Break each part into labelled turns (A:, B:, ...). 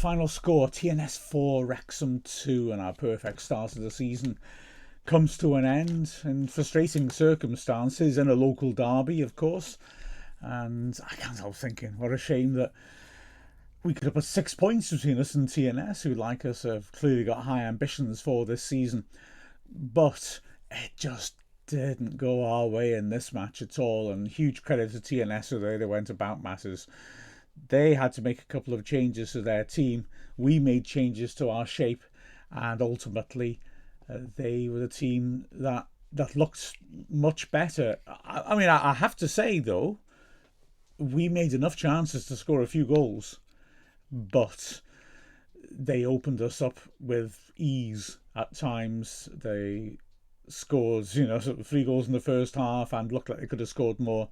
A: final score, TNS 4, Wrexham 2, and our perfect start of the season comes to an end in frustrating circumstances in a local derby, of course. And I can't help thinking, what a shame that we could have put 6 points between us and TNS, who, like us, have clearly got high ambitions for this season. But it just didn't go our way in this match at all, and huge credit to TNS the way they went about matters. They had to make a couple of changes to their team. We made changes to our shape, and ultimately they were the team that looked much better. I have to say, though, we made enough chances to score a few goals, but they opened us up with ease at times. They scored, sort of 3 goals in the first half and looked like they could have scored more.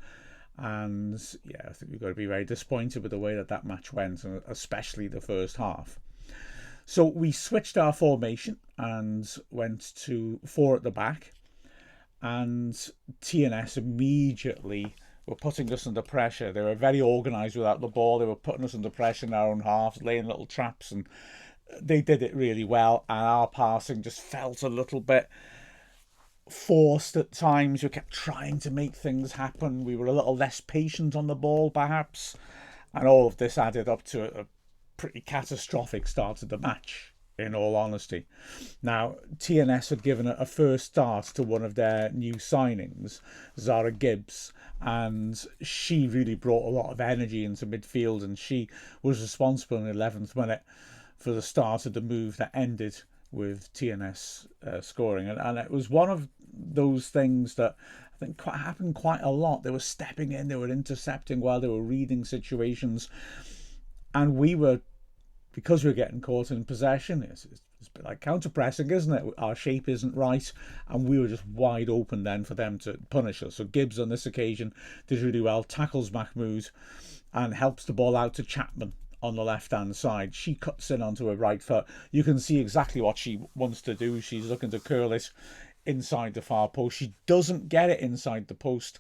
A: And yeah, I think we've got to be very disappointed with the way that match went, and especially the first half. So we switched our formation and went to 4 at the back, and TNS immediately were putting us under pressure. They were very organised without the ball. They were putting us under pressure in our own half, laying little traps, and they did it really well. And our passing just felt a little bit forced at times. We kept trying to make things happen. We were a little less patient on the ball, perhaps. And all of this added up to a pretty catastrophic start to the match, in all honesty. Now, TNS had given a first start to one of their new signings, Zara Gibbs, and she really brought a lot of energy into midfield, and she was responsible in the 11th minute for the start of the move that ended with TNS scoring. And it was one of those things that I think happened quite a lot. They were stepping in, they were intercepting while they were reading situations. And we were, because we were getting caught in possession, it's a bit like counter-pressing, isn't it? Our shape isn't right, and we were just wide open then for them to punish us. So Gibbs on this occasion did really well, tackles Mahmood and helps the ball out to Chapman on the left-hand side. She cuts in onto her right foot. You can see exactly what she wants to do. She's looking to curl it inside the far post. She doesn't get it inside the post,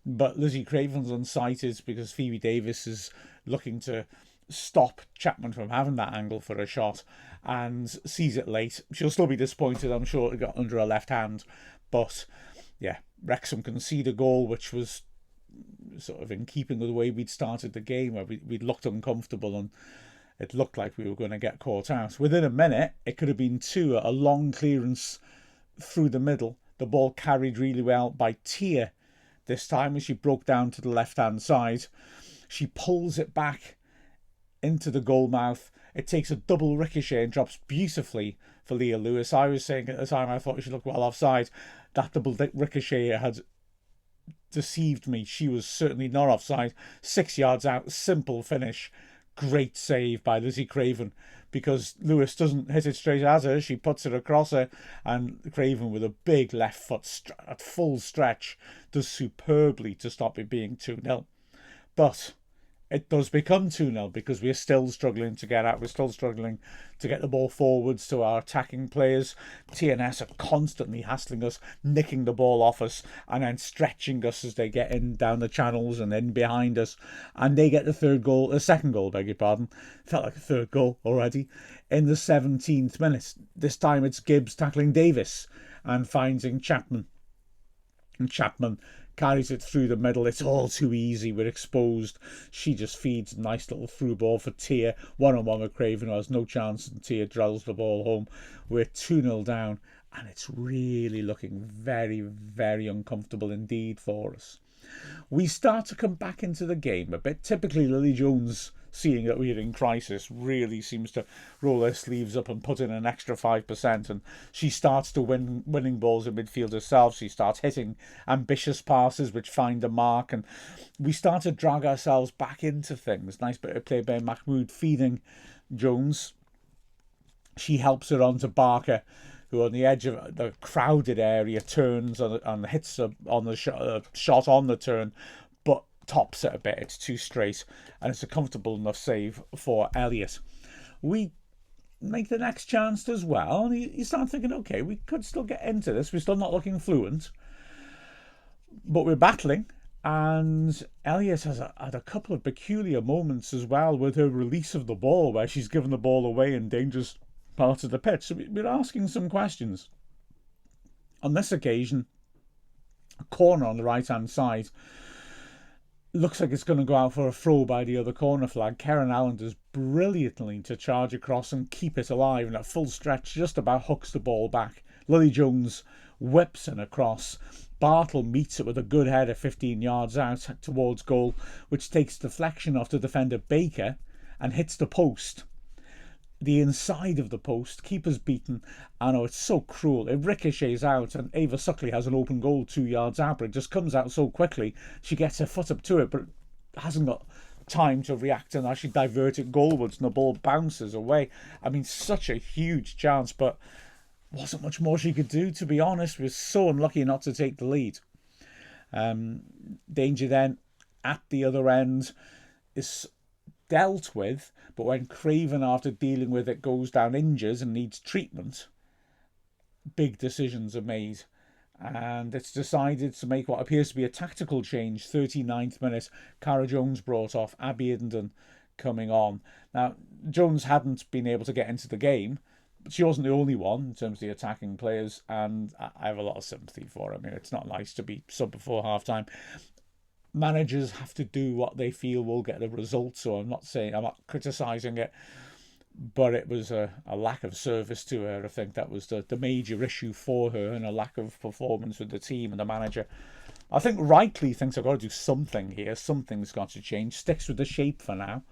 A: but Lizzie Craven's unsighted because Phoebe Davis is looking to stop Chapman from having that angle for a shot and sees it late. She'll still be disappointed, I'm sure, it got under her left hand. But yeah, Wrexham conceded a goal which was sort of in keeping with the way we'd started the game, where we'd looked uncomfortable and it looked like we were going to get caught out. Within a minute, it could have been 2, a long clearance through the middle. The ball carried really well by Tia this time as she broke down to the left-hand side. She pulls it back into the goal mouth. It takes a double ricochet and drops beautifully for Leah Lewis. I was saying at the time I thought she looked well offside. That double ricochet had deceived me. She was certainly not offside. 6 yards out, simple finish. Great save by Lizzie Craven, because Lewis doesn't hit it straight at her. She puts it across her, and Craven, with a big left foot at full stretch, does superbly to stop it being 2-0. But it does become 2-0 because we're still struggling to get out. We're still struggling to get the ball forwards to our attacking players. TNS are constantly hassling us, nicking the ball off us and then stretching us as they get in down the channels and in behind us. And they get the second goal, beg your pardon. Felt like a third goal already. In the 17th minute. This time it's Gibbs tackling Davis and finding Chapman. And Chapman carries it through the middle. It's all too easy. We're exposed. She just feeds a nice little through ball for Tia. 1-on-1 with Craven, who has no chance, and Tia drills the ball home. We're 2-0 down, and it's really looking very, very uncomfortable indeed for us. We start to come back into the game a bit. Typically, Lily Jones, seeing that we're in crisis, really seems to roll her sleeves up and put in an extra 5%, and she starts to win winning balls in midfield herself. She starts hitting ambitious passes which find a mark, and we start to drag ourselves back into things. Nice bit of play by Mahmood feeding Jones. She helps her on to Barker, who on the edge of the crowded area turns and hits on the shot on the turn, but tops it a bit. It's too straight, and it's a comfortable enough save for Elliott. We make the next chance as well, and you start thinking, okay, we could still get into this. We're still not looking fluent, but we're battling. And Elliot had a couple of peculiar moments as well with her release of the ball, where she's given the ball away in dangerous parts of the pitch. So we're asking some questions. On this occasion, a corner on the right-hand side looks like it's going to go out for a throw by the other corner flag. Karen Allen does brilliantly to charge across and keep it alive, and at full stretch just about hooks the ball back. Lily Jones whips in across. Bartle meets it with a good header 15 yards out towards goal, which takes deflection off the defender Baker and hits the post. The inside of the post, keeper's beaten. I know, it's so cruel. It ricochets out, and Ava Suckley has an open goal 2 yards out, but it just comes out so quickly. She gets her foot up to it, but hasn't got time to react and actually divert it goalwards, and the ball bounces away. I mean, such a huge chance, but wasn't much more she could do, to be honest. We were so unlucky not to take the lead. Danger then at the other end is dealt with, but when Craven, after dealing with it, goes down injured and needs treatment, big decisions are made, and it's decided to make what appears to be a tactical change. 39th minute, Cara Jones brought off, Abby Iddenden coming on. Now, Jones hadn't been able to get into the game, but she wasn't the only one in terms of the attacking players, and I have a lot of sympathy for her. I mean, it's not nice to be sub before half time. Managers have to do what they feel will get the result, so I'm not criticising it, but it was a lack of service to her. I think that was the major issue for her, and a lack of performance with the team and the manager. I think rightly thinks I've got to do something here. Something's got to change. Sticks with the shape for now,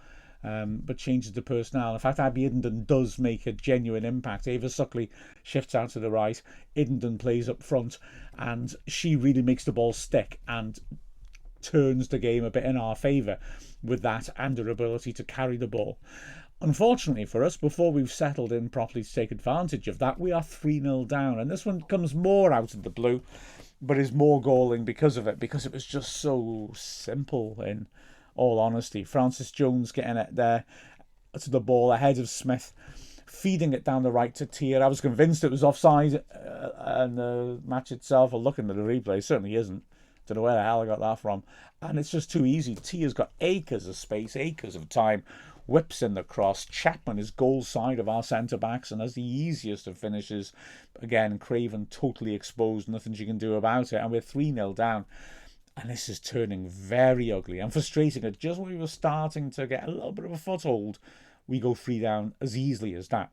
A: but changes the personnel. In fact, Abby Iddenden does make a genuine impact. Ava Suckley shifts out to the right. Iddenden plays up front, and she really makes the ball stick and turns the game a bit in our favour with that, and her ability to carry the ball. Unfortunately for us, before we've settled in properly to take advantage of that, we are 3-0 down, and this one comes more out of the blue, but is more galling because of it, because it was just so simple, in all honesty. Frances Jones getting it there to the ball ahead of Smith, feeding it down the right to Tia. I was convinced it was offside, and the match itself, or looking at the replay, certainly isn't. Don't know where the hell I got that from. And it's just too easy. Tia's got acres of space, acres of time. Whips in the cross. Chapman is goal side of our centre-backs and has the easiest of finishes. Again, Craven totally exposed. Nothing she can do about it. And we're 3-0 down. And this is turning very ugly and frustrating. At just when we were starting to get a little bit of a foothold, we go 3 down as easily as that.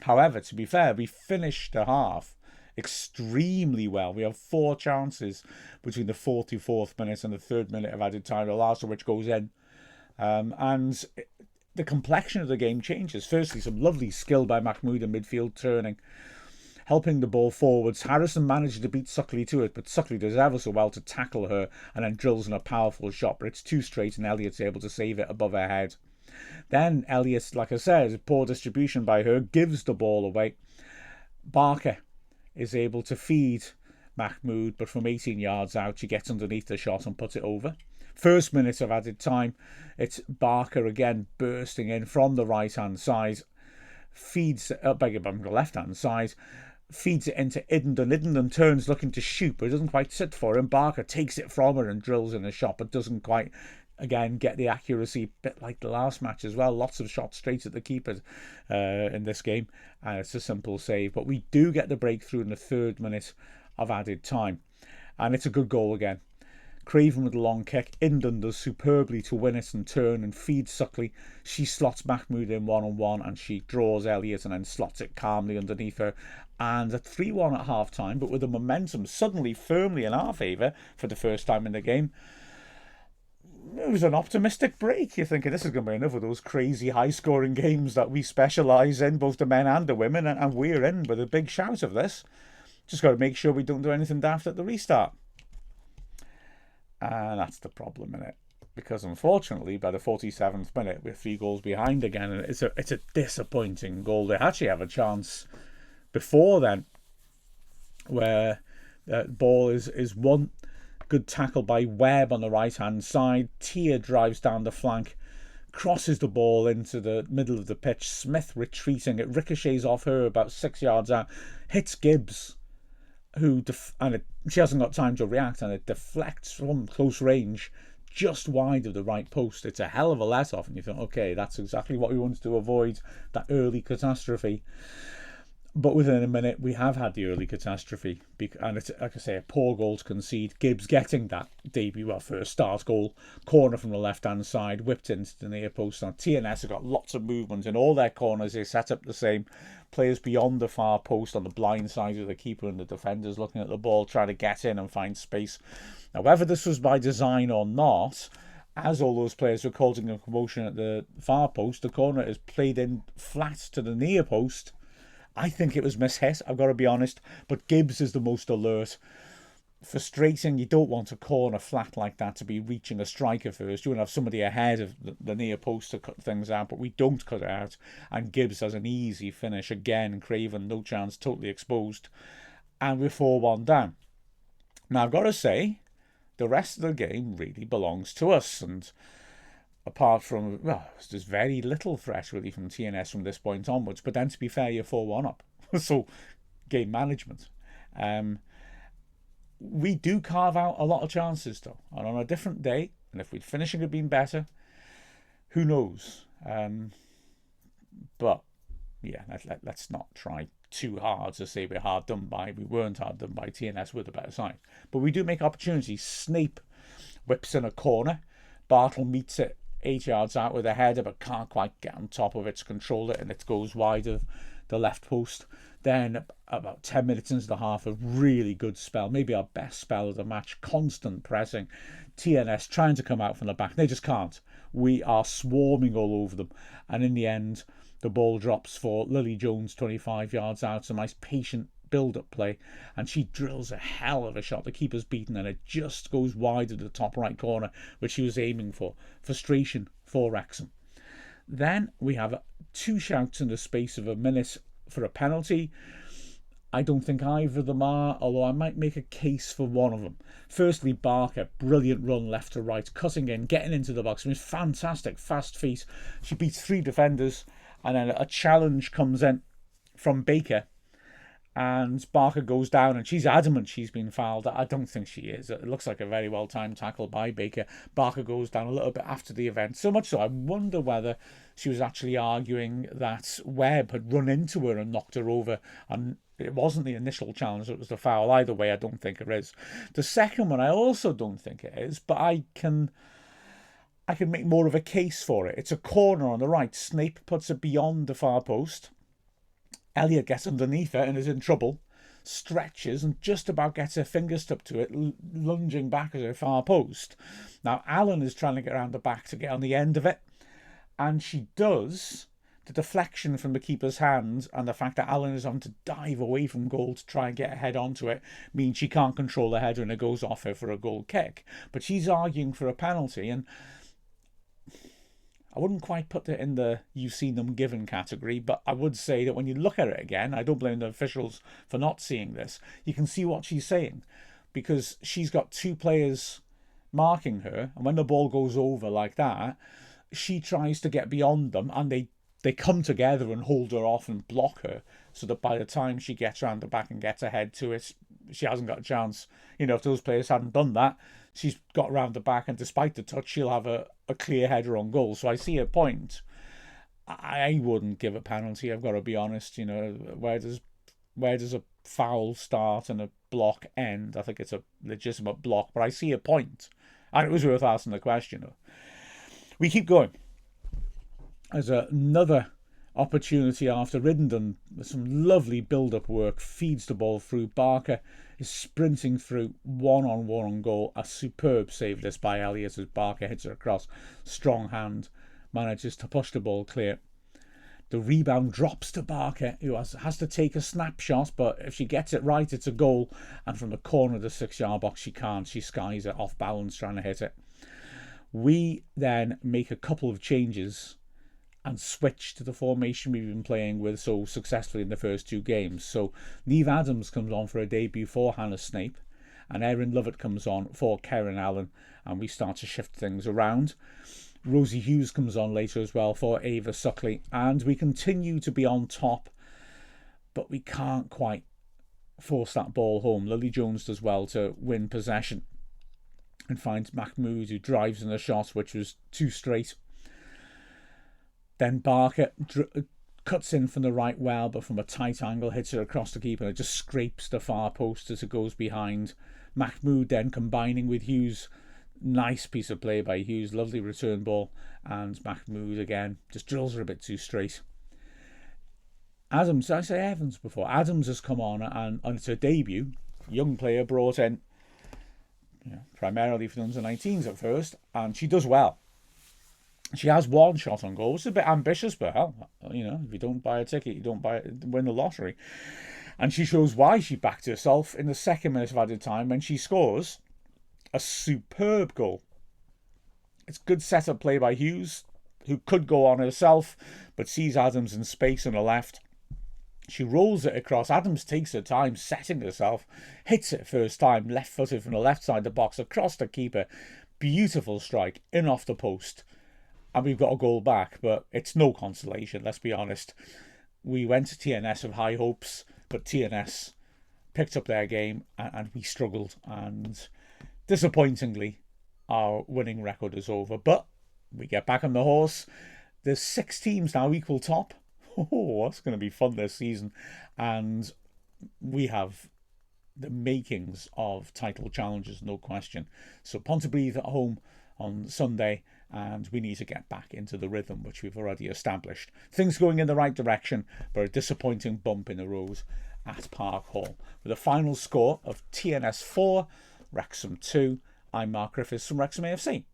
A: However, to be fair, we finished the half extremely well. We have 4 chances between the 44th minute and the 3rd minute of added time, the last of which goes in. And the complexion of the game changes. Firstly, some lovely skill by Mahmood in midfield, turning, helping the ball forwards. Harrison managed to beat Suckley to it, but Suckley does ever so well to tackle her and then drills in a powerful shot, but it's too straight and Elliott's able to save it above her head. Then Elliott, like I said, poor distribution by her, gives the ball away. Barker is able to feed Mahmood, but from 18 yards out, she gets underneath the shot and puts it over. First minute of added time, it's Barker again bursting in from the right-hand side, feeds the left-hand side, feeds it into Iddenden. Iddenden turns looking to shoot, but it doesn't quite sit for him. Barker takes it from her and drills in a shot, but doesn't quite, again, get the accuracy, a bit like the last match as well. Lots of shots straight at the keeper in this game, and it's a simple save. But we do get the breakthrough in the 3rd minute of added time, and it's a good goal again. Craven with a long kick. Iddenden does superbly to win it and turn and feed Suckley. She slots Mahmood in one-on-one, and she draws Elliott and then slots it calmly underneath her. And at 3-1 at half-time, but with the momentum suddenly firmly in our favour for the first time in the game, it was an optimistic break. You're thinking this is going to be another of those crazy high-scoring games that we specialise in, both the men and the women, and we're in with a big shout of this. Just got to make sure we don't do anything daft at the restart. And that's the problem in it, because unfortunately by the 47th minute we're 3 goals behind again, and it's a disappointing goal. They actually have a chance before then where the ball is won. Good tackle by Webb on the right hand side. Tia drives down the flank, crosses the ball into the middle of the pitch. Smith retreating, it ricochets off her about 6 yards out, hits Gibbs, she hasn't got time to react, and it deflects from close range just wide of the right post. It's a hell of a let off, and you think, okay, that's exactly what we wanted to avoid, that early catastrophe. But within a minute, we have had the early catastrophe. And it's, like I say, a poor goal to concede. Gibbs getting that debut, well, first start goal, corner from the left-hand side, whipped into the near post. Now, TNS have got lots of movement in all their corners. They set up the same. Players beyond the far post on the blind side of the keeper and the defenders looking at the ball, trying to get in and find space. Now, whether this was by design or not, as all those players were causing a commotion at the far post, the corner is played in flat to the near post. I think it was mishit, I've got to be honest, but Gibbs is the most alert. Frustrating, you don't want a corner flat like that to be reaching a striker first. You want to have somebody ahead of the near post to cut things out, but we don't cut it out. And Gibbs has an easy finish again. Craven, no chance, totally exposed. And we're 4-1 down. Now, I've got to say, the rest of the game really belongs to us. And apart from, well, there's very little fresh really from TNS from this point onwards. But then, to be fair, you're 4-1 up. So, game management. We do carve out a lot of chances, though. And on a different day, and if we'd finishing had been better, who knows? But, yeah, let's not try too hard to say we're hard done by. We weren't hard done by. TNS were the better side. But we do make opportunities. Snape whips in a corner. Bartle meets it 8 yards out with a header, but can't quite get on top of it to control it, and it goes wide of the left post. Then about 10 minutes into the half, a really good spell, maybe our best spell of the match, constant pressing. TNS trying to come out from the back. They just can't. We are swarming all over them. And in the end, the ball drops for Lily Jones 25 yards out. A nice patient build-up play. And she drills a hell of a shot. The keeper's beaten and it just goes wide of the top right corner, which she was aiming for. Frustration for Wrexham. Then we have 2 shouts in the space of a minute for a penalty. I don't think either of them are, although I might make a case for one of them. Firstly, Barker, brilliant run left to right, cutting in, getting into the box. I mean, it's fantastic, fast feet. She beats 3 defenders, and then a challenge comes in from Baker, and Barker goes down, and she's adamant she's been fouled. I don't think she is. It looks like a very well-timed tackle by Baker. Barker goes down a little bit after the event, so much so I wonder whether she was actually arguing that Webb had run into her and knocked her over, and it wasn't the initial challenge, it was the foul. Either way, I don't think it is. The second one, I also don't think it is, but I can make more of a case for it. It's a corner on the right. Snape puts it beyond the far post. Elliot gets underneath it and is in trouble, stretches and just about gets her fingers up to it, lunging back at her far post. Now, Allen is trying to get around the back to get on the end of it, and she does. The deflection from the keeper's hand and the fact that Allen is on to dive away from goal to try and get a head onto it means she can't control the header and it goes off her for a goal kick. But she's arguing for a penalty, and I wouldn't quite put it in the you've seen them given category, but I would say that when you look at it again, I don't blame the officials for not seeing this. You can see what she's saying, because she's got 2 players marking her, and when the ball goes over like that, she tries to get beyond them, and they come together and hold her off and block her, so that by the time she gets around the back and gets ahead to it, she hasn't got a chance. You know, if those players hadn't done that, she's got around the back, and despite the touch, she'll have a clear header on goal. So I see a point. I wouldn't give a penalty, I've got to be honest. You know, where does a foul start and a block end? I think it's a legitimate block, but I see a point, and it was worth asking the question. We keep going. There's another opportunity after Riddenden. Some lovely build-up work, feeds the ball through. Barker is sprinting through, one-on-one on goal. A superb save this by Elliott as Barker hits her across. Strong hand, manages to push the ball clear. The rebound drops to Barker, who has to take a snapshot, but if she gets it right, it's a goal. And from the corner of the 6-yard box, she can't. She skies it off balance trying to hit it. We then make a couple of changes and switch to the formation we've been playing with so successfully in the first 2 games. So Neve Adams comes on for a debut for Hannah Snape, and Erin Lovett comes on for Karen Allen, and we start to shift things around. Rosie Hughes comes on later as well for Ava Suckley, and we continue to be on top, but we can't quite force that ball home. Lily Jones does well to win possession and finds Mahmood, who drives in the shot, which was too straight. Then Barker cuts in from the right well, but from a tight angle, hits it across the keeper, and it just scrapes the far post as it goes behind. Mahmood then combining with Hughes. Nice piece of play by Hughes, lovely return ball, and Mahmood again just drills her a bit too straight. Adams, did I say Evans before? Adams has come on and it's her debut. Young player brought in, primarily for the under-19s at first, and she does well. She has one shot on goal. It's a bit ambitious, but hell, if you don't buy a ticket, you don't win the lottery. And she shows why she backed herself in the second minute of added time when she scores a superb goal. It's good setup play by Hughes, who could go on herself, but sees Adams in space on the left. She rolls it across. Adams takes her time, setting herself, hits it first time, left-footed from the left side of the box, across the keeper. Beautiful strike, in off the post. And we've got a goal back, but it's no consolation, let's be honest. We went to TNS with high hopes, but TNS picked up their game and we struggled. And disappointingly, our winning record is over. But we get back on the horse. There's 6 teams now equal top. Oh, that's going to be fun this season. And we have the makings of title challenges, no question. So Pontypridd at home on Sunday, and we need to get back into the rhythm, which we've already established. Things going in the right direction, but a disappointing bump in the road at Park Hall. With a final score of TNS 4, Wrexham 2. I'm Mark Griffiths from Wrexham AFC.